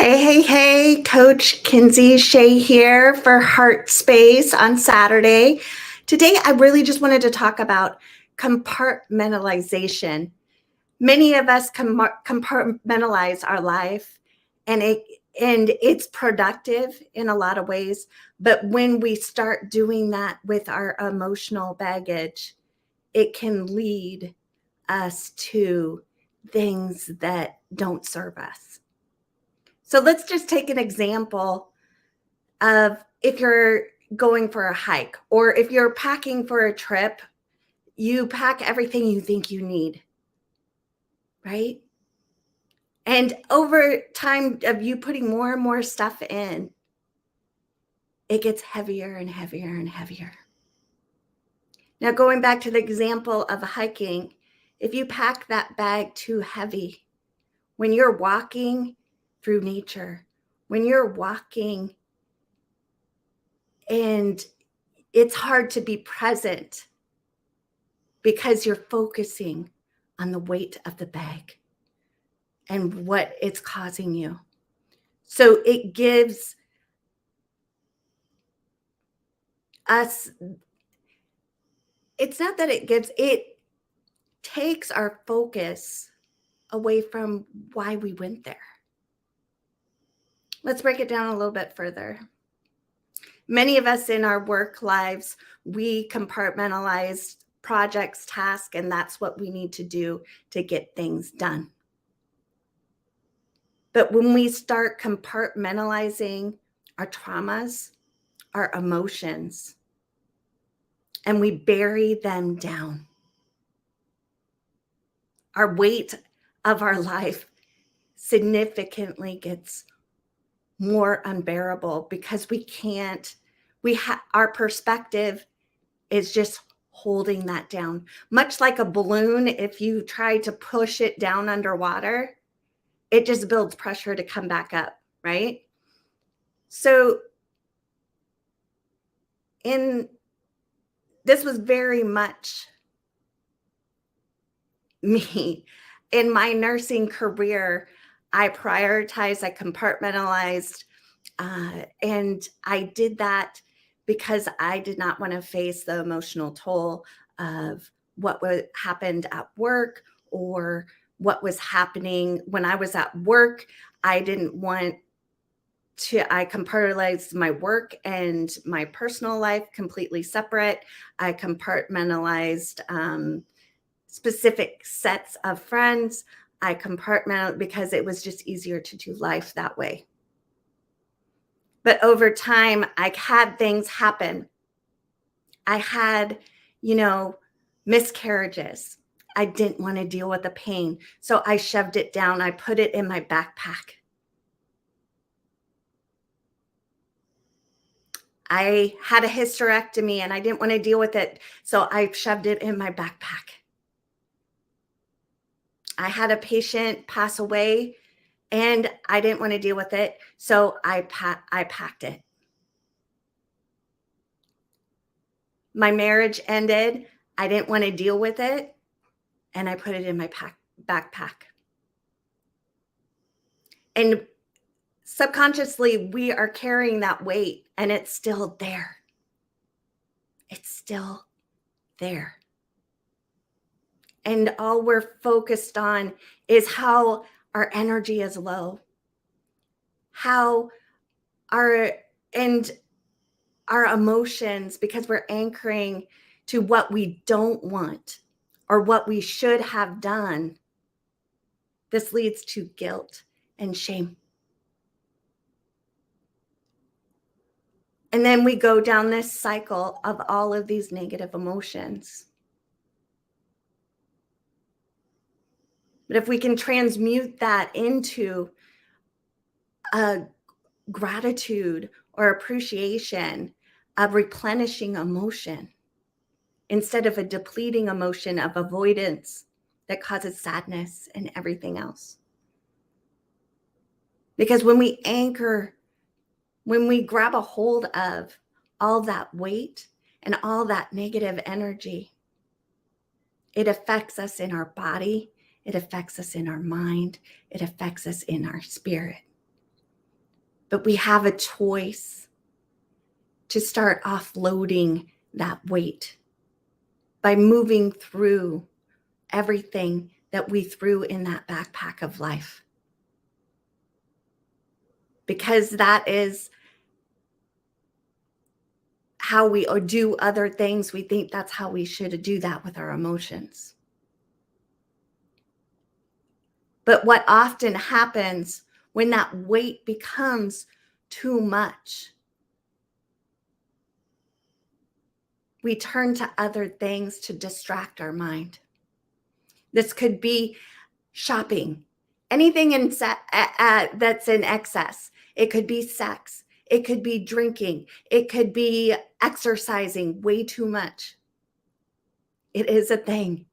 Hey, Coach Kinsey Shae here for Heart Space on Saturday. Today, I really just wanted to talk about compartmentalization. Many of us compartmentalize our life, and it's productive in a lot of ways. But when we start doing that with our emotional baggage, it can lead us to things that don't serve us. So let's just take an example of if you're going for a hike or if you're packing for a trip, you pack everything you think you need, right? And over time of you putting more and more stuff in, it gets heavier and heavier and heavier. Now, going back to the example of hiking, if you pack that bag too heavy, when you're walking through nature, when you're walking and it's hard to be present because you're focusing on the weight of the bag and what it's causing you. So it gives us, it's not that it takes our focus away from why we went there. Let's break it down a little bit further. Many of us in our work lives, we compartmentalize projects, tasks, and that's what we need to do to get things done. But when we start compartmentalizing our traumas, our emotions, and we bury them down, our weight of our life significantly gets more unbearable because our perspective is just holding that down. Much like a balloon, if you try to push it down underwater, it just builds pressure to come back up, right? So this was very much me. In my nursing career, I prioritized, I compartmentalized, and I did that because I did not want to face the emotional toll of what happened at work or what was happening when I was at work. I compartmentalized my work and my personal life completely separate. I compartmentalized specific sets of friends. I compartmentalized because it was just easier to do life that way. But over time, I had things happen. I had, miscarriages. I didn't want to deal with the pain. So I shoved it down. I put it in my backpack. I had a hysterectomy and I didn't want to deal with it. So I shoved it in my backpack. I had a patient pass away and I didn't want to deal with it. So I packed it. My marriage ended. I didn't want to deal with it. And I put it in my backpack. And subconsciously, we are carrying that weight and it's still there. It's still there. And all we're focused on is how our energy is low, how our emotions, because we're anchoring to what we don't want or what we should have done. This leads to guilt and shame. And then we go down this cycle of all of these negative emotions. But if we can transmute that into a gratitude or appreciation of replenishing emotion instead of a depleting emotion of avoidance that causes sadness and everything else. Because when we grab a hold of all that weight and all that negative energy, it affects us in our body, it affects us in our mind, it affects us in our spirit. But we have a choice to start offloading that weight by moving through everything that we threw in that backpack of life. Because that is how we do other things. We think that's how we should do that with our emotions. But what often happens when that weight becomes too much, we turn to other things to distract our mind. This could be shopping, anything that's in excess. It could be sex. It could be drinking. It could be exercising way too much. It is a thing.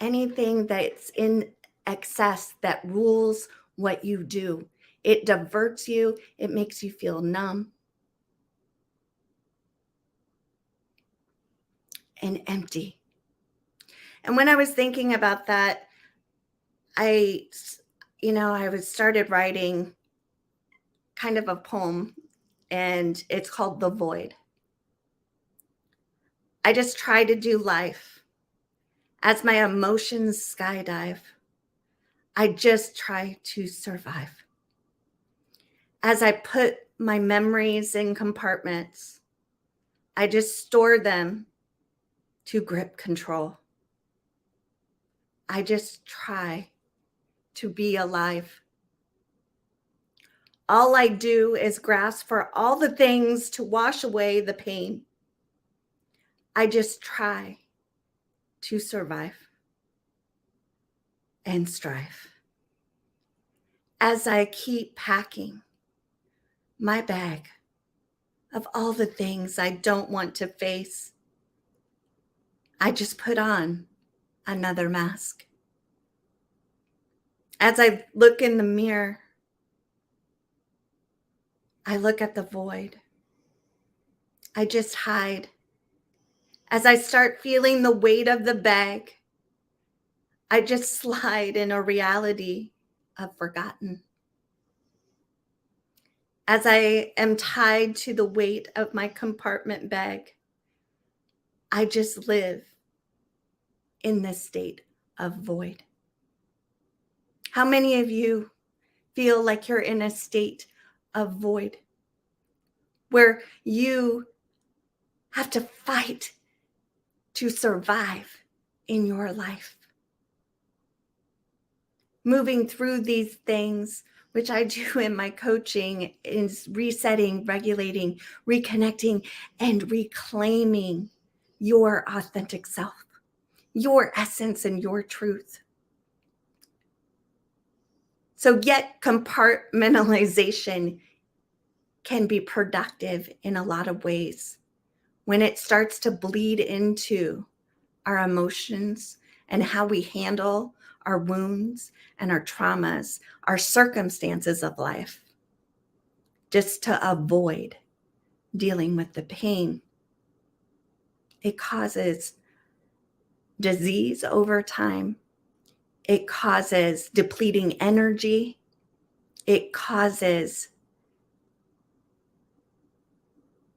Anything that's in excess that rules what you do. It diverts you. It makes you feel numb and empty. And when I was thinking about that, I started writing kind of a poem, and it's called The Void. I just try to do life as my emotions skydive. I just try to survive. As I put my memories in compartments, I just store them to grip control. I just try to be alive. All I do is grasp for all the things to wash away the pain. I just try to survive and strive. As I keep packing my bag of all the things I don't want to face, I just put on another mask. As I look in the mirror, I look at the void. I just hide. As I start feeling the weight of the bag, I just slide in a reality of forgotten. As I am tied to the weight of my compartment bag, I just live in this state of void. How many of you feel like you're in a state of void where you have to fight to survive in your life? Moving through these things, which I do in my coaching, is resetting, regulating, reconnecting, and reclaiming your authentic self, your essence, and your truth. So yet compartmentalization can be productive in a lot of ways when it starts to bleed into our emotions and how we handle our wounds and our traumas, our circumstances of life, just to avoid dealing with the pain. It causes disease over time. It causes depleting energy. It causes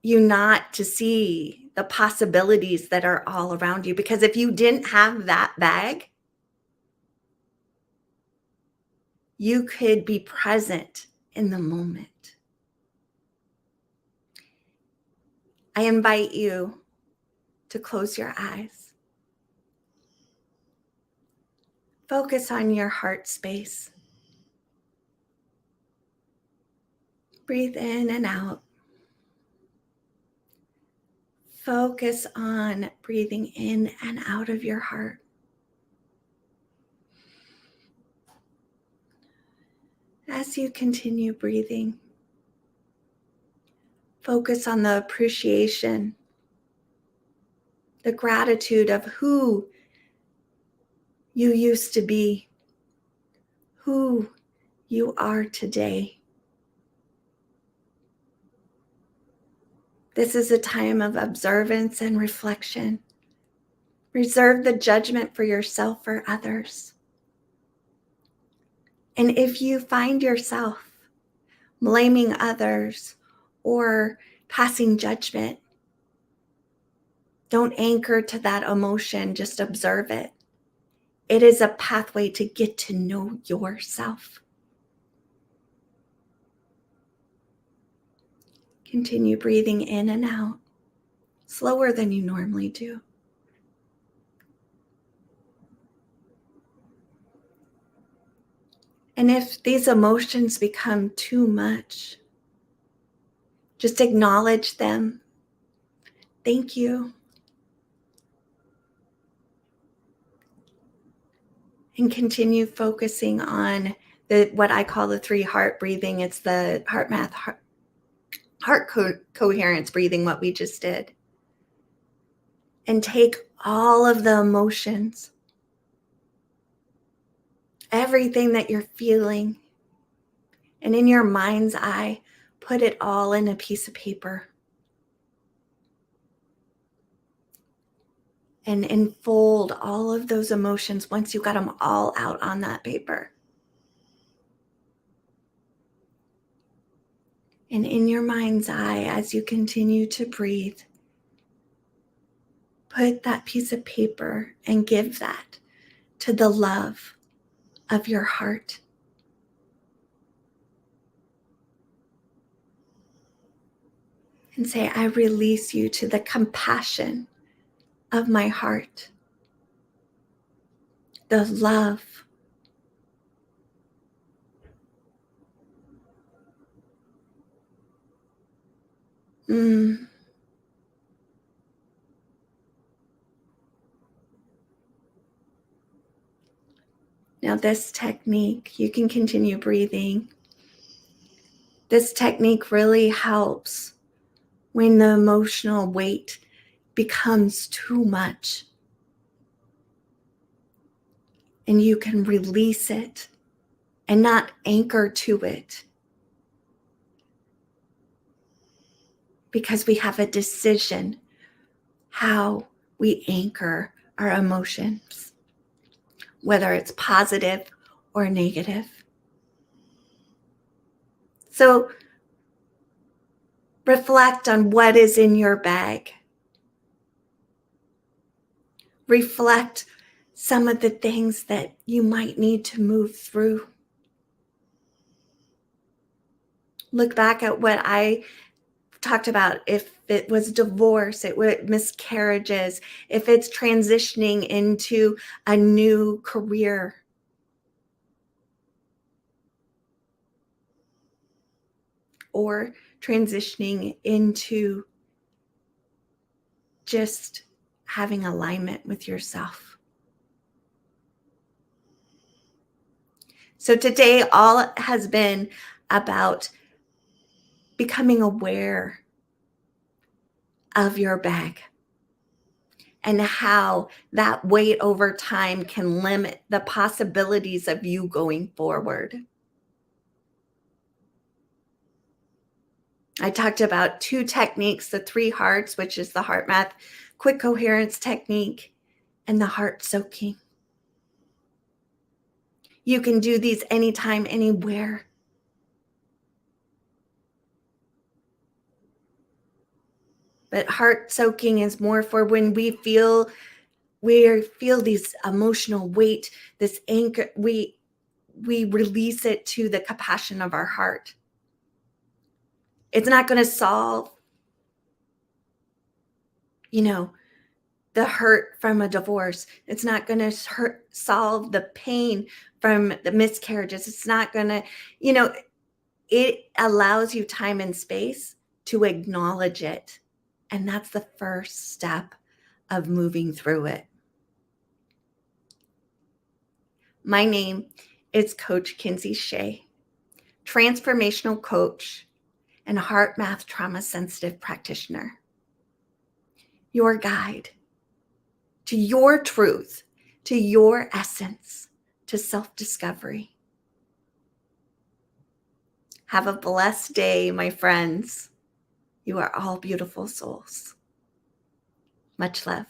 you not to see the possibilities that are all around you. Because if you didn't have that bag, you could be present in the moment. I invite you to close your eyes. Focus on your heart space. Breathe in and out. Focus on breathing in and out of your heart. As you continue breathing, focus on the appreciation, the gratitude of who you used to be, who you are today. This is a time of observance and reflection. Reserve the judgment for yourself or others. And if you find yourself blaming others or passing judgment, don't anchor to that emotion, just observe it. It is a pathway to get to know yourself. Continue breathing in and out, slower than you normally do. And if these emotions become too much, just acknowledge them. Thank you. And continue focusing on what I call the 3 heart breathing. It's the heart coherence breathing, what we just did. And take all of the emotions, everything that you're feeling, and in your mind's eye, put it all in a piece of paper. And enfold all of those emotions once you got them all out on that paper. And in your mind's eye, as you continue to breathe, put that piece of paper and give that to the love of your heart. And say, I release you to the compassion of my heart, the love. Now this technique, you can continue breathing. This technique really helps when the emotional weight becomes too much. And you can release it and not anchor to it. Because we have a decision how we anchor our emotions, whether it's positive or negative. So reflect on what is in your bag. Reflect some of the things that you might need to move through. Look back at what I talked about. If it was divorce, it was miscarriages, if it's transitioning into a new career, or transitioning into just having alignment with yourself. So today, all has been about becoming aware of your bag and how that weight over time can limit the possibilities of you going forward. I talked about 2 techniques, the 3 hearts, which is the heart math, quick coherence technique, and the heart soaking. You can do these anytime, anywhere. But heart soaking is more for when we feel these emotional weight, this anchor, we release it to the compassion of our heart. It's not going to solve, the hurt from a divorce. It's not going to solve the pain from the miscarriages. It's not going to, it allows you time and space to acknowledge it. And that's the first step of moving through it. My name is Coach Kinsey Shae, transformational coach and heart math trauma sensitive practitioner. Your guide to your truth, to your essence, to self-discovery. Have a blessed day, my friends. You are all beautiful souls. Much love.